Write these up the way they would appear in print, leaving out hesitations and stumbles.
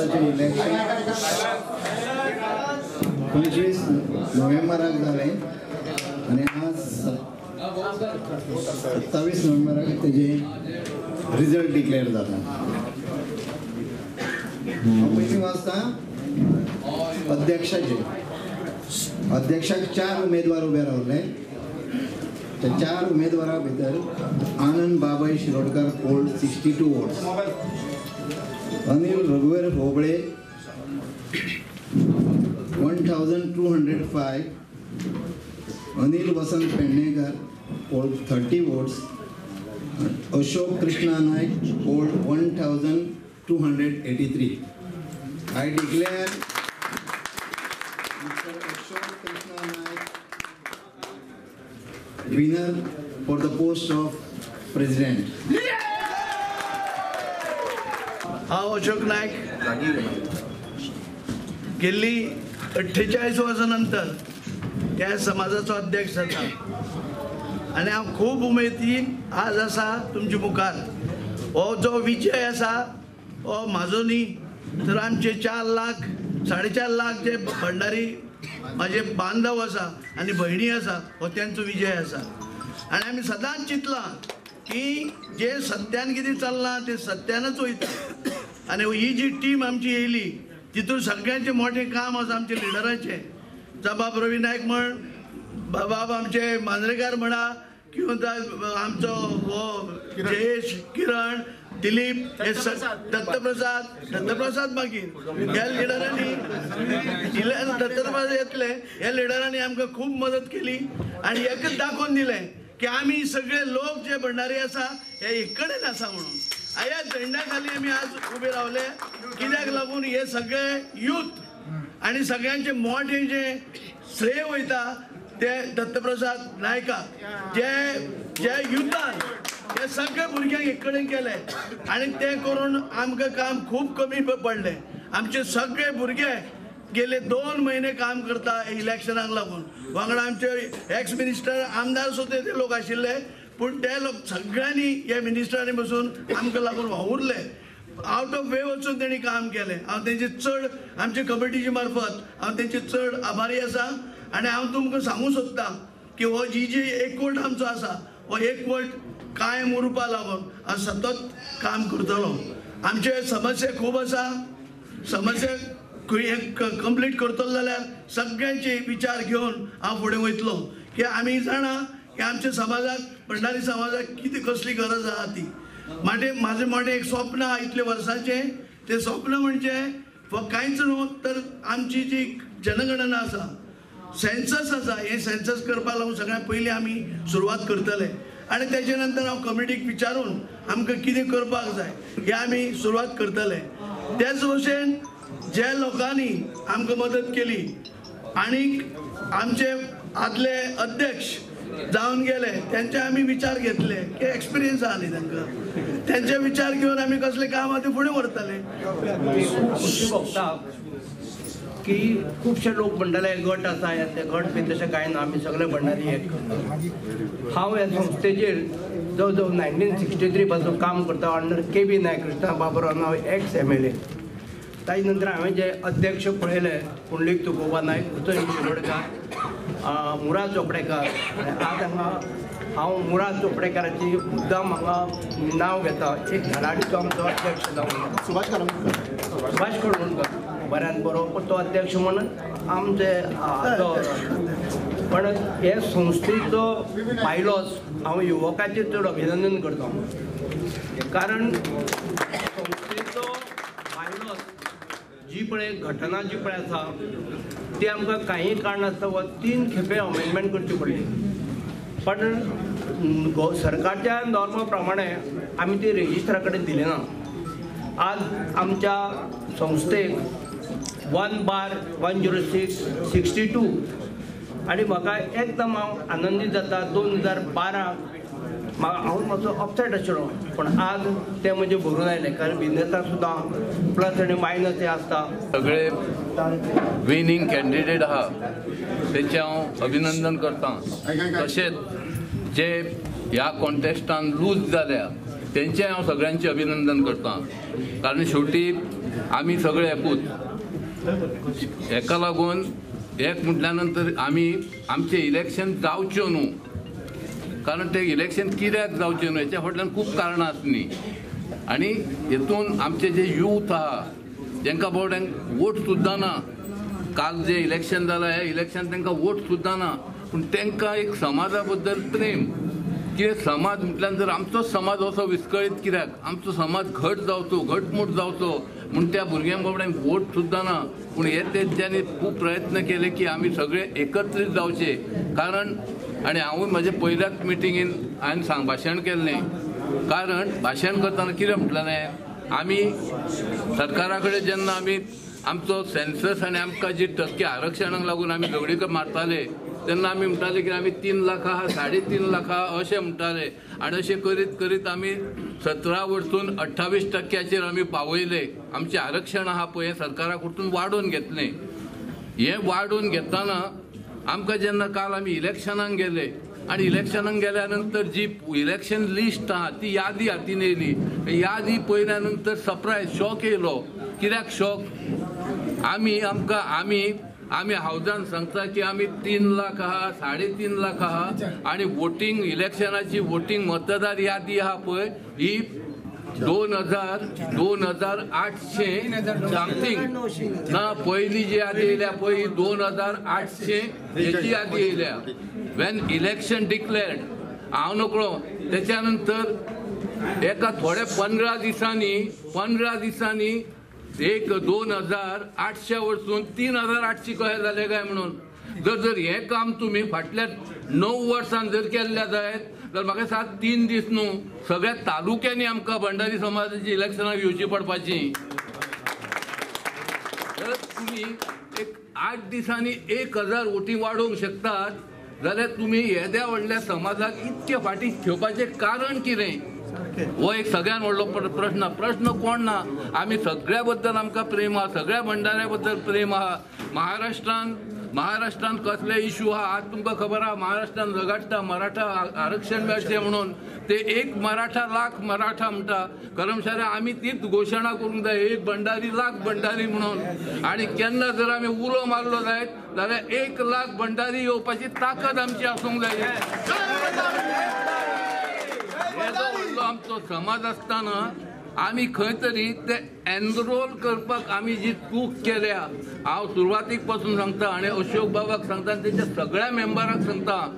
संसदाचे election 25 नोव्हेंबराक जाले आणि आज 27 नोव्हेंबराक तेजे रिजल्ट डिक्लेअर जाता. पहिली वाजता अध्यक्षाक 4 उमेदवार उभे रावले. त्या 4 उमेदवारां भितर आनंद बाबाई शिरोडकर पोल्ड 62 वोट्स, अनिल रघुवीर Hoble 1205, Anil Vasant Pednekar polled 30 votes, Ashok Krishna Nayak polled 1283. I declare Mr. Ashok Krishna Naik winner for the post of president. Ashok Nayak गेली 48 वर्सांनंतर ह्या समाजाचो अध्यक्ष जाता आणि हांव खूब उमेदीन आज आसा तुमच्या मुखार. हो जो विजय आसा हो म्हाजो न्ही तर आमचे 4 लाख 4.5 लाख जे भंडारी माझे बांधव आसा आणि भयणी आसा हो त्यांचो विजय आसा. आणि आमी सदांच चिंतलां की जे सत्यान कितें चल्लां ते सत्यानच वयता. आणि ही जी टीम आमची येयली तितून सगळ्यांचे मोठे काम आसा आमचे लिडराचे. जबाब रवी नायक म्हण, बाब आमचे मांद्रेकार म्हणा किंवा आमचो हो जयेश किरण दिलीप दत्तप्रसाद मागीर ह्या लिडरांनी दत्तप्रसाद येतले ह्या लिडरांनी आमकां खूब मदत केली आणि एकच दाखोवन दिलें की आमी सगळे लोक जे भंडारी आसा हे एक कडेन आसा म्हणून. ह्या झेंड्या खाली आमी आज उबे रावले कित्याक लागून हे सगळे यूथ आणि सगळ्यांचे मोठे जे श्रेय वयता ते दत्तप्रसाद नायकाक जे युद्धान हे सगळे भुरग्यांक एक कडेन केले आणि ते करून आमकां काम खूब कमी पडले. आमचे सगळे भुरगे गेले 2 महिने काम करता इलेक्शनाक लागून. वांगडा आमचे एक्स मिनिस्टर आमदार सुद्दां ते लोक आशिल्ले पूण ते लोक सगळ्यांनी ह्या मिनिस्टरांनी बसून आमकां लागून वावुरले. आउट ऑफ वे वचून तेणी काम केलें. हांव तेंचे चड आमचे कमिटीचे मार्फत हांव तेंचे चड आभारी आसा. आणि हांव तुमकां सांगूं सोदतां की हो जी एकवट आमचो आसा हो एकवट कायम उरपा लागून हांव सतत काम करतलो. आमचे समस्या खूब आसा. समस्या कंप्लीट करतलो जाल्यार सगळ्यांचे विचार घेवन हांव फुडें वयतलो की आमी जाणा की आमच्या समाजाक भंडारी समाजाक कितें कसली गरज आहा ती. माझे मोठे एक स्वप्न आहा इतले वर्साचे. ते स्वप्न म्हणजे कांयच न्हू तर आमची जी जनगणना आसा सेन्सस आसा हे सेन्सस करपा लागून सगळ्यात पयलीं आमी सुरवात करतले आणि त्याच्या नंतर हांव कमिटीक विचारून आमकां कितें करपाक जाय हे आमी सुरवात करतले. त्याच भशेन जे लोकांनी आमकां मदत केली आणि आमचे आदले अध्यक्ष जावन गेले त्यांचे आमी विचार घेतले की एक्सपिरियन्स आहा न्ही तांकां. त्यांचे विचार घेवन आमी कसले काम आहा ते फुडें व्हरतले. की खूबशे लोक म्हणटाले गट आसा ते गट बी तशें कांय ना आमी सगळे भंडारी एक. हांव ह्या संस्थेचेर जवळ जवळ 1963 पासून काम करता अंडर KB नायक कृष्णा बाबुराव नाव एक्स MLA. ताजे नंतर हांवें जे अध्यक्ष पळयले पुंडलीक तुकोबा नायक, हुसैन शिरोडकार, मुराद चोपडेकार. आनी आज हांगा हांव मुराद चोपडेकाराची मुद्दाम हांगा नांव घेता. एक खेळाडूचो आमचो अध्यक्ष जावन सुभाष कडवणकर बऱ्यान बरो तो अध्यक्ष म्हणून आमचे पण हे संस्थेचो पायलोस हांव युवकाचें चड अभिनंदन करता. कारण संस्थेचो पायलोस जी पळय घटना जी पळय आसा ती आमकां काही कारणास्तव 3 खेपे अमेंडमेंट करची पडली. पण सरकारच्या नॉर्मा प्रमाणे आमी ती रेजिस्ट्रा कडेन दिले ना. आज आमच्या संस्थेक 1/106/62 आणि म्हाका एकदम हांव आनंदीत जाता. 2012 हांव मातसो अपसेट आशिल्लो पण आज ते म्हणजे भरून आयले. कारण बिझनेसाक सुद्दां प्लस आनी मायनस हे आसता. सगळे विनिंग कॅन्डिडेट आहा तेंचे हांव अभिनंदन करता. तशेंच जे ह्या कॉन्टेस्टान लूज जाल्या तेंचे हांव सगळ्यांचे अभिनंदन करता. कारण शेवटी आमी सगळे एकूच. हेका लागून एक म्हटल्या नंतर आमी आमचे इलेक्शन जावच्यो न्हू, कारण ते इलेक्शन कित्याक जावचें न्हू हेच्या फाटल्यान खूब कारणां आसलीं. आनी हेतून आमचे जे यूथ आहा तांकां बावड्यांक वोट सुद्दां ना. काल जे इलेक्शन जालां हे इलेक्शन तांकां वोट सुद्दां ना, पूण तांकां एक समाजा बद्दल प्रेम. कितें समाज म्हटल्यार जर आमचो समाज असो विस्कळीत कित्याक, आमचो समाज घट जावचो, घटमूट जावचो म्हूण त्या भुरग्यांक बाबड्यांक वोट सुद्दां ना. पूण हे तेंच्यांनी खूब प्रयत्न केले की आमी सगळे एकत्रीत जावचे. कारण आनी हांवूय म्हज्या पयल्याच मिटिंगेन हांवें भाशण केल्लें. कारण भाशण करतना कितें म्हटलें, आमी सरकारा कडेन जेन्ना आमी आमचो सेन्सस आनी आमकां जी टक्के आरक्षणाक लागून आमी झगडी मारताले तेन्ना आमी म्हणटाले की आमी 3 लाख आहा, 3.5 लाख आहा अशें म्हणटाले. आनी अशें करीत करीत आमी 17 वरसून 28% आमी पावयले. आमचें आरक्षण आहा पळय हें सरकारा कडसून वाडोवन घेतलें. हें वाडोवन घेतना आमकां जेन्ना काल आमी इलेक्शनाक गेले आनी इलेक्शनाक गेल्या नंतर जी इलेक्शन लिस्ट आहा ती यादी हातीन येयली. यादी पळयल्या नंतर सरप्रायज शॉक येयलो. कित्याक शॉक, आमी हावजान सांगता की आमी 3 लाख आहा, 3.5 लाख आहा. आनी वोटींग इलेक्शनाची वोटींग मतदार यादी आहा पळय ही 2,800 समथींग ना. पयली जी यादी येयल्या पळय ही 2,800 हेची यादी येयल्या वेन इलेक्शन डिक्लेअर्ड. हांव नकळो त्याच्या नंतर एका थोड्या 15 दिसांनी एक 2,800 वरसून 3,800 कशें जालें काय म्हणून. जर हें काम तुमी फाटल्या 9 वर्सां जर केल्लें जायत जाल्यार म्हाका सांग 3 दीस न्हू सगळ्या तालुक्यांनी आमकां भंडारी समाजाची इलेक्शनां येवची पडपाची. जाल्यार तुमी एक 8 दिसांनी 1,000 वोटी वाडोवंक शकतात जाल्यार तुमी येद्या व्हडल्या समाजाक इतके फाटीं ठेवपाचें कारण कितें? हो एक सगळ्यान व्हडलो प्रश्न कोण ना. आमी सगळ्या बद्दल आमकां प्रेम आहा, सगळ्या भंडाऱ्या बद्दल प्रेम आहा. महाराष्ट्रान कसले इश्यू आहा आज तुमकां खबर आहा. महाराष्ट्रान झगडटा मराठा आरक्षण मेळचें म्हणून. ते एक मराठा लाख मराठा म्हणटा. कर्मचाऱ्या आमी तीच घोशणा करूंक जाय, एक भंडारी लाख भंडारी म्हणून. आनी केन्ना जर आमी उलो मारलो जायत जाल्यार 1 लाख भंडारी येवपाची ताकद आमची आसूंक जाय. आमचो समाज आसतना आमी खंय तरी ते एनरोल करपाक आमी जी चूक केल्या. हांव सुरवातीक पासून सांगता आनी अशोक बाबाक सांगता आनी तेच्या सगळ्या मेंबराक सांगता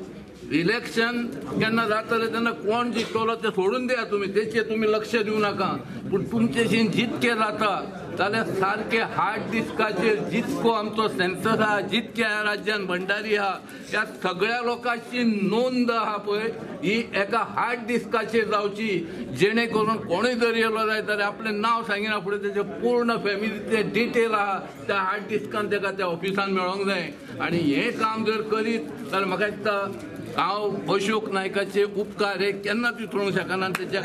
इलेक्शन केन्ना जातलें तेन्ना कोण जिखतलो तें सोडून दिया तुमी, तेचेर तुमी लक्ष दिवं नाका. पूण तुमचेशीन जितकें जाता जाल्यार सारके 8 दिसकाचेर जितको आमचो सेन्सस आहा, जितके ह्या राज्यान भंडारी आहा त्या सगळ्या लोकांची नोंद आहा पळय ही एका 8 दिसकाचेर जावची. जेणे करून कोणूय जर येयलो जायत जाल्यार आपलें नांव सांगिना फुडें तेजे पूर्ण फॅमिलीचे डिटेल आहा त्या 8 दिसकान ताका त्या ऑफिसान मेळोंक जाय. आनी हें काम जर करीत जाल्यार म्हाका दिसता हांव अशोक नायकाचे उपकार हे केन्नाच विसरूंक शकना. तेच्या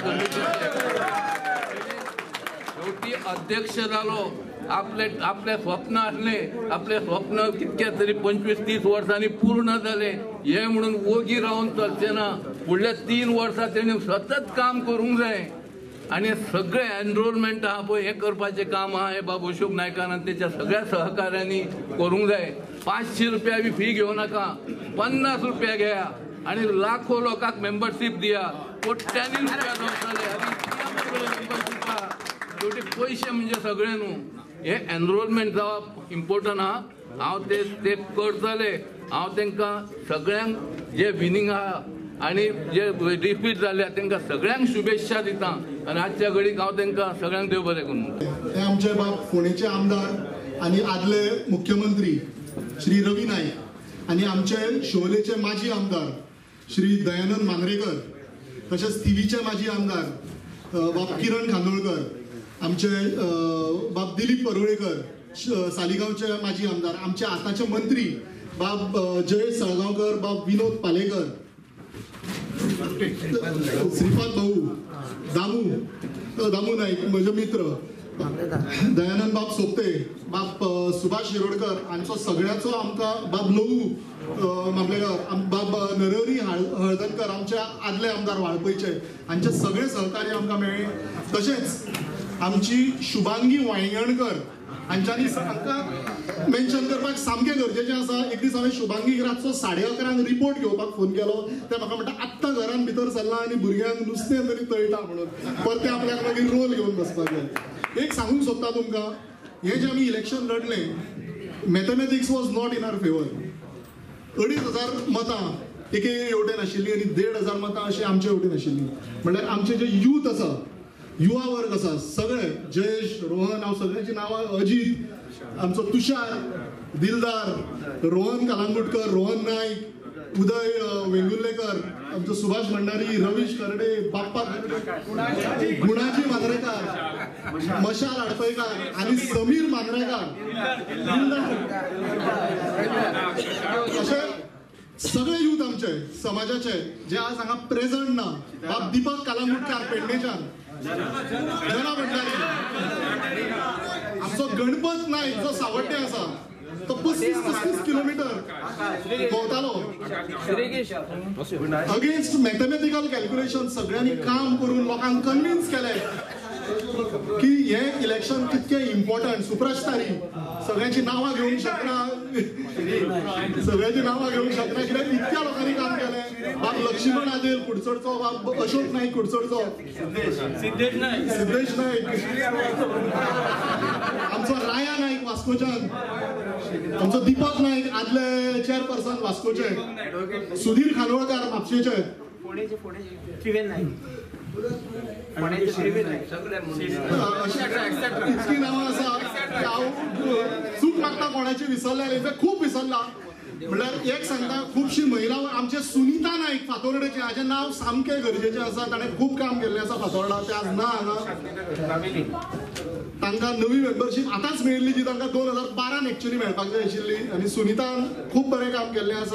शेवटी अध्यक्ष जालो, आपले स्वप्न आसले, आपले स्वप्न कितके तरी 25-30 वर्सांनी पूर्ण जाले. हे म्हणून वोगी रावन चलचें ना. फुडल्या 3 वर्सां तेणी सतत काम करूंक जाय. आनी सगळे एनरोलमेंट आहा पळय हें करपाचें काम आहा हें बाब अशोक नायकान आनी तेच्या सगळ्या सहकाऱ्यांनी करूंक जाय. 500 रुपया बी फी घेवं नाका, 50 रुपया घेया आनी लाखो लोकांक मेंबरशीप दिया. कोट्यांनी रुपया जावतले मेंबरशीप आहा. शेवटी पयशे म्हणजे सगळें न्हू. हे एनरोलमेंट जावप इम्पॉर्टंट आहा. हांव ते करतले. हांव तांकां सगळ्यांक जे विनींग आहा आनी जे डिफीट जाल्या तांकां सगळ्यांक शुभेच्छा दिता. आनी आजच्या घडीक हांव तांकां सगळ्यांक देव बरें करूं. हे आमचे बाब फोंडेचे आमदार आनी आदले मुख्यमंत्री श्री रवी नाईक आनी आमचे शोलेचे माजी आमदार श्री दयानंद मांद्रेकर, तशेंच थिवीचे माजी आमदार बाब किरण खांदोळकर, आमचे बाब दिलीप परुळेकर, सालिगांवचे माजी आमदार, आमचे आतांचे मंत्री बाब जय सळगांवकर, बाब विनोद पालेकर, श्रीपाद भाऊ दामू नाईक म्हजे मित्र, दयानंद बाब सोपते, बाब सुभाष शिरोडकर हांचो सगळ्याचो आमकां बाब नवू मामलेकार, बाब नरहरी हळदणकर आमचे आदले आमदार वाळपयचे हांचे सगळे सहकार्य आमकां मेळ्ळे. तशेंच आमची शुभांगी वांयगणकर हांच्यांनी हांकां मेन्शन करपाक सामकें गरजेचें आसा. एक दीस हांवें शुभांगीक रातचो 11:30 रिपोर्ट घेवपाक फोन केलो. ते म्हाका म्हणटा आत्तां घरान भितर सरला आनी भुरग्यांक नुस्तें तरी तळटा म्हणून परते आपल्याक मागीर रोल घेवन बसपाक जाय. एक सांगूंक सोदता तुमकां, हें जें आमी इलेक्शन लढलें mathematics was not in our favour. 2,500 मतां एके हेवटेन आशिल्लीं आनी 1,500 मतां अशी आमचे हेवटेन आशिल्लीं. म्हणल्यार आमचे जे यूथ आसा, युवा वर्ग आसा, सगळे जयेश, रोहन, हांव सगळ्यांची नांवां, अजीत, आमचो तुषार, दिलदार, रोहन कलांगुटकर, रोहन नाईक, उदय वेंगुर्लेकर, आमचो सुभाष भंडारी, रवीश करडे, बाप्पा करडे, गुणाजी मांद्रेकार, मशाल आडपयकार आणि समीर मांद्रेकार, अशे सगळे यूथ आमचे समाजाचे जे आज हांगा प्रेझंट ना. बाब दीपक कलांगुटकार पेडणेच्यान, जना भंडारी, आमचो गणपत नायक जो सावड्डे आसा तो 35-35 किलोमीटर भोंवतालो. अगेन्स्ट मॅथमॅटिकल कॅल्क्युलेशन सगळ्यांनी काम करून लोकांक कन्विन्स केले की हे इलेक्शन कितकें इम्पॉर्टंट. सुप्रस्तारी सगळ्यांची नांवां घेवंक शकना, कित्याक इतक्या लोकांनी काम केलें. बाब लक्ष्मण आदेल कुडचडचो, बाब अशोक नाईक कुडचडचो, सिद्धेश नाईक, आमचो राया नाईक वास्कोच्यान, आमचो दीपक नाईक आदले चेअरपर्सन वास्कोचे, सुधीर खानोळकार म्हापशेचे, इतकी नांवां आसा की हांव चूक मागता कोणाची विसरले जाल्यार खूब विसरला. म्हणल्यार एक सांगता, खुबशी महिला आमचे सुनीता नाईक फातोर्डेचे, हाचें नांव सामकें गरजेचें आसा. ताणें खूब काम केल्लें आसा फातोर्डा, ते आज ना हांगा. तांकां नवी मेंबरशीप आतांच मेळिल्ली जी तांकां 2012 एक्चुअली मेळपाक जाय आशिल्ली. आनी सुनितान खूब बरें काम केल्लें आसा.